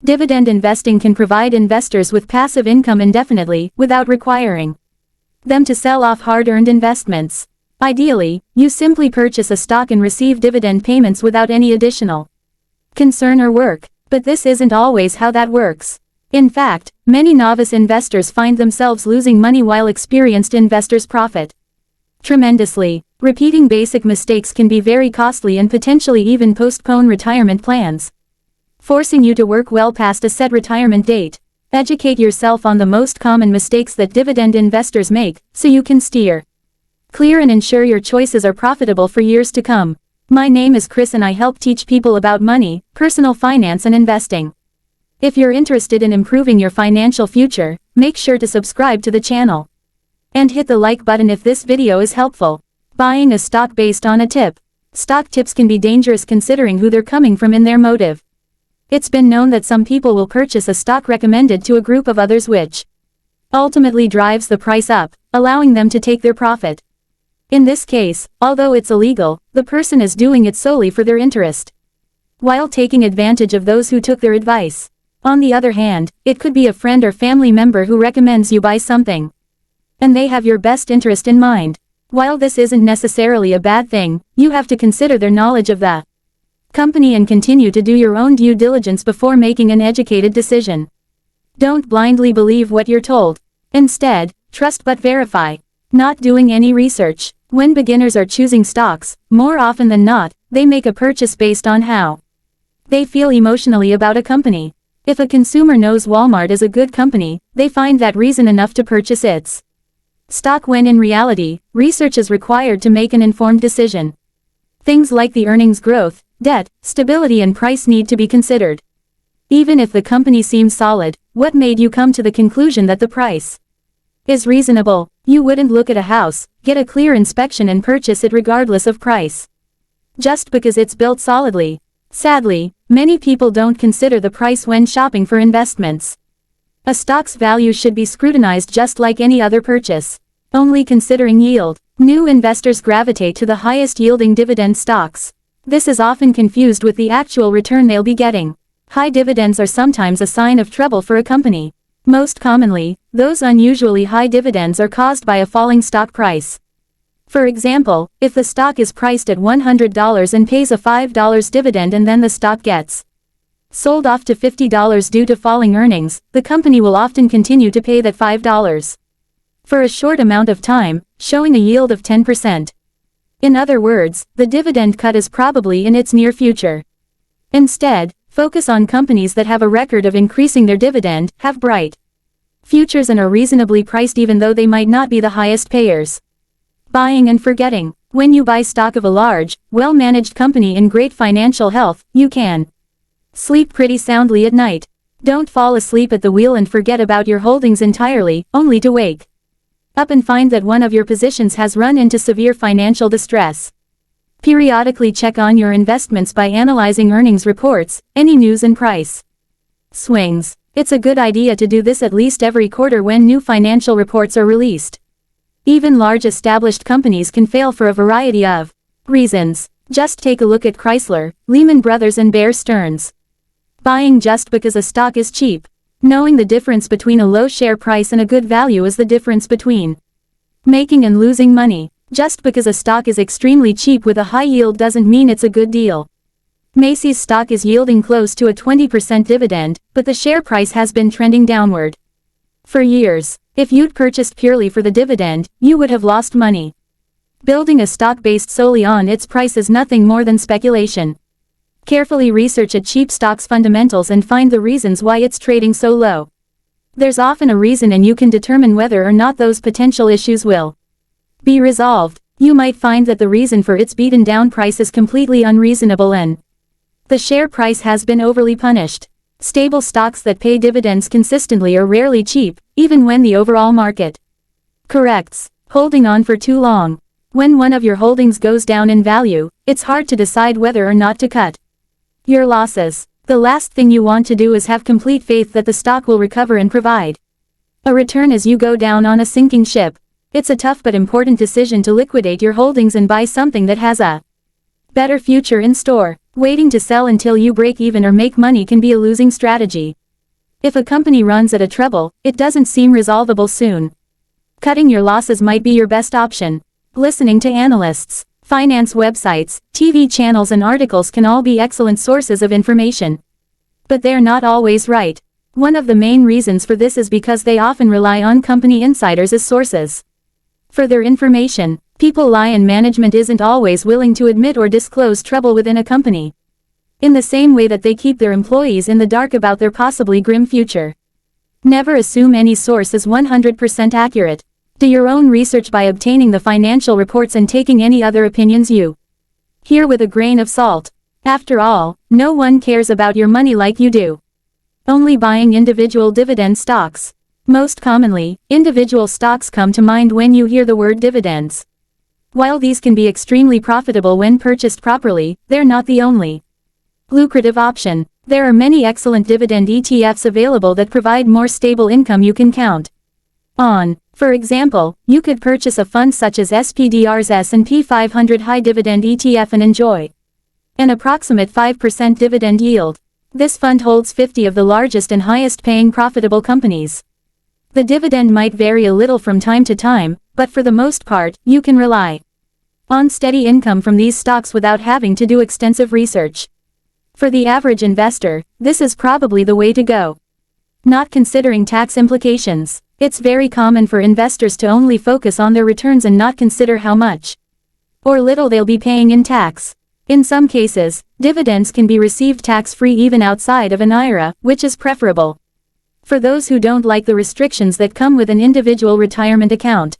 Dividend investing can provide investors with passive income indefinitely, without requiring them to sell off hard-earned investments. Ideally, you simply purchase a stock and receive dividend payments without any additional concern or work. But this isn't always how that works. In fact, many novice investors find themselves losing money while experienced investors profit tremendously. Repeating basic mistakes can be very costly and potentially even postpone retirement plans, forcing you to work well past a set retirement date. Educate yourself on the most common mistakes that dividend investors make, so you can steer clear and ensure your choices are profitable for years to come. My name is Chris and I help teach people about money, personal finance and investing. If you're interested in improving your financial future, make sure to subscribe to the channel. And hit the like button if this video is helpful. Buying a stock based on a tip. Stock tips can be dangerous considering who they're coming from and their motive. It's been known that some people will purchase a stock recommended to a group of others which ultimately drives the price up, allowing them to take their profit. In this case, although it's illegal, the person is doing it solely for their interest, while taking advantage of those who took their advice. On the other hand, it could be a friend or family member who recommends you buy something, and they have your best interest in mind. While this isn't necessarily a bad thing, you have to consider their knowledge of the company and continue to do your own due diligence before making an educated decision. Don't blindly believe what you're told. Instead, trust but verify. Not doing any research. When beginners are choosing stocks, more often than not, they make a purchase based on how they feel emotionally about a company. If a consumer knows Walmart is a good company, they find that reason enough to purchase its stock when in reality, research is required to make an informed decision. Things like the earnings growth, debt, stability and price need to be considered. Even if the company seems solid, what made you come to the conclusion that the price is reasonable? You wouldn't look at a house, get a clear inspection and purchase it regardless of price, just because it's built solidly. Sadly, many people don't consider the price when shopping for investments. A stock's value should be scrutinized just like any other purchase, only considering yield. New investors gravitate to the highest yielding dividend stocks. This is often confused with the actual return they'll be getting. High dividends are sometimes a sign of trouble for a company. Most commonly, those unusually high dividends are caused by a falling stock price. For example, if the stock is priced at $100 and pays a $5 dividend and then the stock gets sold off to $50 due to falling earnings, the company will often continue to pay that $5 for a short amount of time, showing a yield of 10%. In other words, the dividend cut is probably in its near future. Instead, focus on companies that have a record of increasing their dividend, have bright futures and are reasonably priced even though they might not be the highest payers. Buying and forgetting. When you buy stock of a large, well-managed company in great financial health, you can sleep pretty soundly at night. Don't fall asleep at the wheel and forget about your holdings entirely, only to wake up and find that one of your positions has run into severe financial distress. Periodically check on your investments by analyzing earnings reports, any news and price swings. It's a good idea to do this at least every quarter when new financial reports are released. Even large established companies can fail for a variety of reasons. Just take a look at Chrysler, Lehman Brothers and Bear Stearns. Buying just because a stock is cheap. Knowing the difference between a low share price and a good value is the difference between making and losing money. Just because a stock is extremely cheap with a high yield doesn't mean it's a good deal. Macy's stock is yielding close to a 20% dividend, but the share price has been trending downward for years. If you'd purchased purely for the dividend, you would have lost money. Building a stock based solely on its price is nothing more than speculation. Carefully research a cheap stock's fundamentals and find the reasons why it's trading so low. There's often a reason and you can determine whether or not those potential issues will be resolved. You might find that the reason for its beaten down price is completely unreasonable and the share price has been overly punished. Stable stocks that pay dividends consistently are rarely cheap, even when the overall market corrects. Holding on for too long. When one of your holdings goes down in value, it's hard to decide whether or not to cut your losses. The last thing you want to do is have complete faith that the stock will recover and provide a return as you go down on a sinking ship. It's a tough but important decision to liquidate your holdings and buy something that has a better future in store. Waiting to sell until you break even or make money can be a losing strategy. If a company runs at a treble, it doesn't seem resolvable soon. Cutting your losses might be your best option. Listening to analysts, finance websites, TV channels and articles can all be excellent sources of information. But they're not always right. One of the main reasons for this is because they often rely on company insiders as sources for their information. People lie and management isn't always willing to admit or disclose trouble within a company. In the same way that they keep their employees in the dark about their possibly grim future. Never assume any source is 100% accurate. Do your own research by obtaining the financial reports and taking any other opinions you hear with a grain of salt. After all, no one cares about your money like you do. Only buying individual dividend stocks. Most commonly, individual stocks come to mind when you hear the word dividends. While these can be extremely profitable when purchased properly, they're not the only lucrative option. There are many excellent dividend ETFs available that provide more stable income you can count on. For example, you could purchase a fund such as SPDR's S&P 500 High Dividend ETF and enjoy an approximate 5% dividend yield. This fund holds 50 of the largest and highest-paying profitable companies. The dividend might vary a little from time to time, but for the most part, you can rely on steady income from these stocks without having to do extensive research. For the average investor, this is probably the way to go. Not considering tax implications. It's very common for investors to only focus on their returns and not consider how much or little they'll be paying in tax. In some cases, dividends can be received tax-free even outside of an IRA, which is preferable for those who don't like the restrictions that come with an individual retirement account.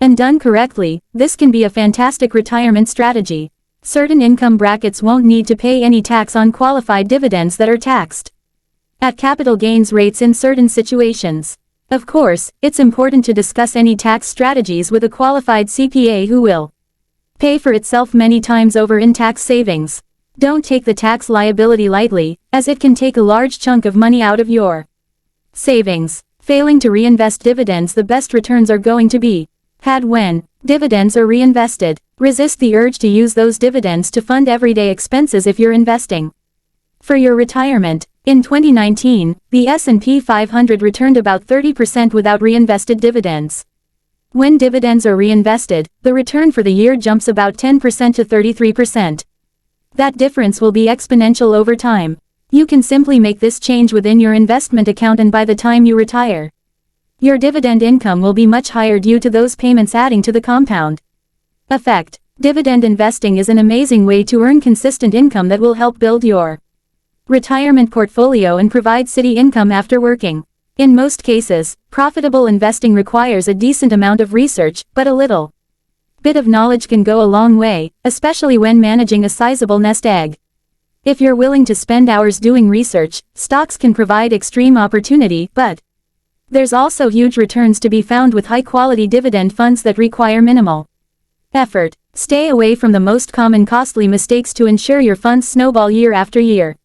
And done correctly, this can be a fantastic retirement strategy. Certain income brackets won't need to pay any tax on qualified dividends that are taxed at capital gains rates in certain situations. Of course, it's important to discuss any tax strategies with a qualified CPA who will pay for itself many times over in tax savings. Don't take the tax liability lightly, as it can take a large chunk of money out of your savings. Failing to reinvest dividends, the best returns are going to be had when dividends are reinvested. Resist the urge to use those dividends to fund everyday expenses if you're investing for your retirement. In 2019, the S&P 500 returned about 30% without reinvested dividends. When dividends are reinvested, the return for the year jumps about 10% to 33%. That difference will be exponential over time. You can simply make this change within your investment account, and by the time you retire, your dividend income will be much higher due to those payments adding to the compound effect. Dividend investing is an amazing way to earn consistent income that will help build your retirement portfolio and provide steady income after working. In most cases, profitable investing requires a decent amount of research, but a little bit of knowledge can go a long way, especially when managing a sizable nest egg. If you're willing to spend hours doing research, stocks can provide extreme opportunity, but there's also huge returns to be found with high-quality dividend funds that require minimal effort. Stay away from the most common costly mistakes to ensure your funds snowball year after year.